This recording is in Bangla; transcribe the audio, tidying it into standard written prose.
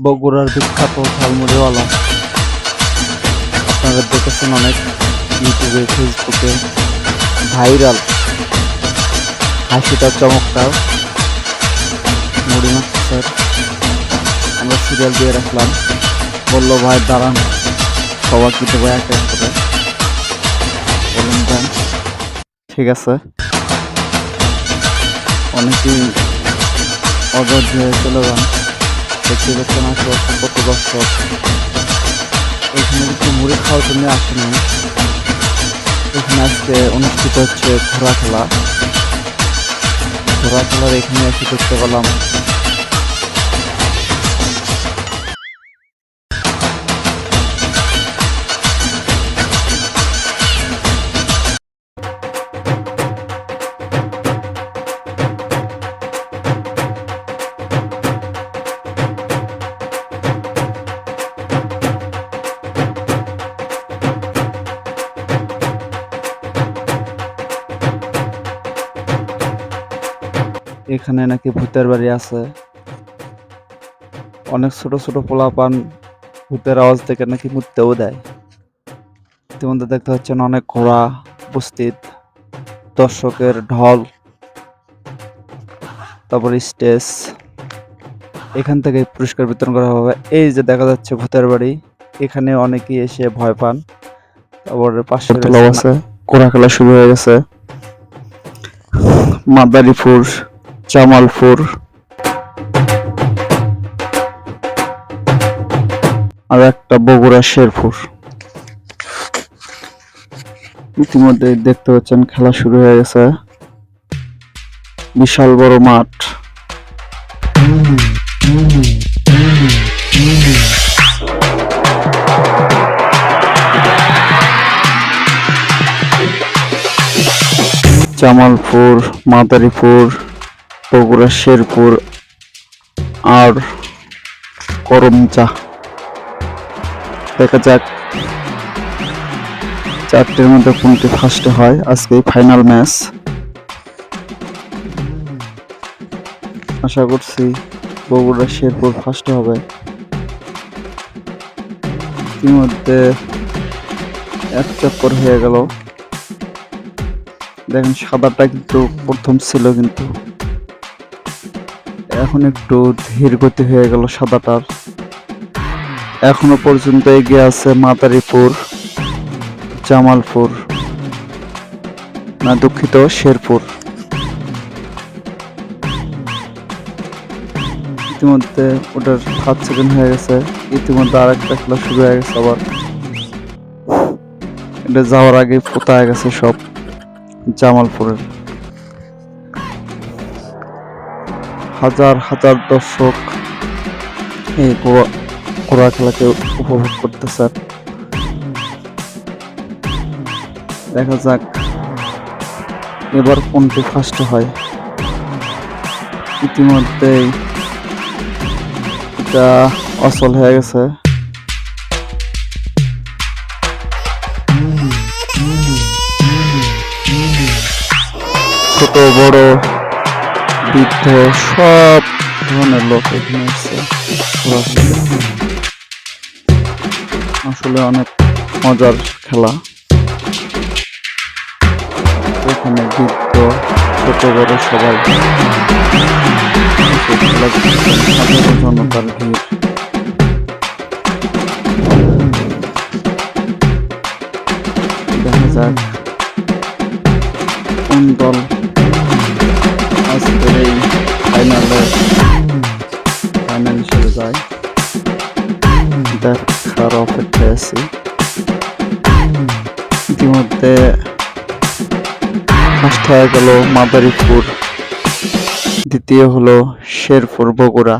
বগুড়ার বিখ্যাত ঝালমুড়িওয়ালা। আপনারা দেখেছেন অনেক ইউটিউবে, ফেসবুকে ভাইরাল, হাসিটা চমৎকার মুড়ি মাখছে স্যার। আমরা সিরিয়াল দিয়ে রাখলাম, বললো ভাই দাঁড়ান সবার কি দেবো এক এক করে, বলুন দেন ঠিক আছে। অনেকেই অধৈর্য হয়ে চলে যান। দেখতে পাচ্ছেন আশেপাশে কত দর্শক। এখানে কিন্তু মুড়ি খাওয়ার জন্য আসেনি, এখানে আজকে অনুষ্ঠিত হচ্ছে ঘোড়া খেলা। ঘোড়া খেলার এখানে এসে দেখতে পেলাম এখানে নাকি ভূতের বাড়ি আছে। অনেক ছোট ছোট পোলাপান ভূতের আওয়াজ থেকে নাকি মুততেও দেয়। ইতিমধ্যে দেখতে পাচ্ছেন অনেক ঘোড়া উপস্থিত, দর্শকের ঢল, তারপর স্টেজ। এখান থেকে পুরস্কার বিতরণ করা হবে। এই যে দেখা যাচ্ছে ভূতের বাড়ি, এখানে অনেকেই এসে ভয় পান। তারপরে পাশে আছে ঘোড়া খেলা শুরু হয়ে গেছে। মাদারীপুর, জামালপুর আর একটা বগুড়া শেরপুর। ইতিমধ্যে দেখতে পাচ্ছেন খেলা শুরু হয়ে গেছে। বিশাল বড় মাঠ। জামালপুর, মাদারীপুর, বগুড়া শেরপুর আর করমচা। দেখা যাক চারটের মধ্যে কোনটি ফার্স্টে হয়। আজকে ফাইনাল ম্যাচ। আশা করছি বগুড়া শেরপুর ফার্স্টে হবে। ইতিমধ্যে এক চক্কর হয়ে গেল। দেখেন সাদাটা কিন্তু প্রথম ছিল, কিন্তু এখন একটু ধীর গতি হয়ে গেল সাদাটার। এখনো পর্যন্ত এগিয়ে আছে মাদারীপুর, জামালপুর, না দুঃখিত শেরপুর। ইতিমধ্যে ওটার 5 সেকেন্ড হয়ে গেছে। ইতিমধ্যে আরেকটা খেলা শুরু হয়ে গেছে আবার। এটা যাওয়ার আগে পোতায় গেছে সব। জামালপুরের হাজার হাজার দর্শক এই ঘোড়া খেলাকে উপভোগ করতেছে। দেখা যাক এবার কোনটি ফার্স্ট হয়। ইতিমধ্যেই এটা অচল হয়ে গেছে। ছোট বড় বৃদ্ধ সব ধরনের লোক এখানে এসেছে। আসলে অনেক মজার খেলা। এখানে বৃদ্ধ ছোট বড় সবাই জনতার ভিড়। দেখা যাক কোন দল আজকের এই ফাইনাল হিসেবে যায়, দেখার অপেক্ষায় আছি। ইতিমধ্যে ফার্স্ট হয়ে গেল মাদারীপুর, দ্বিতীয় হলো শেরপুর বগুড়া।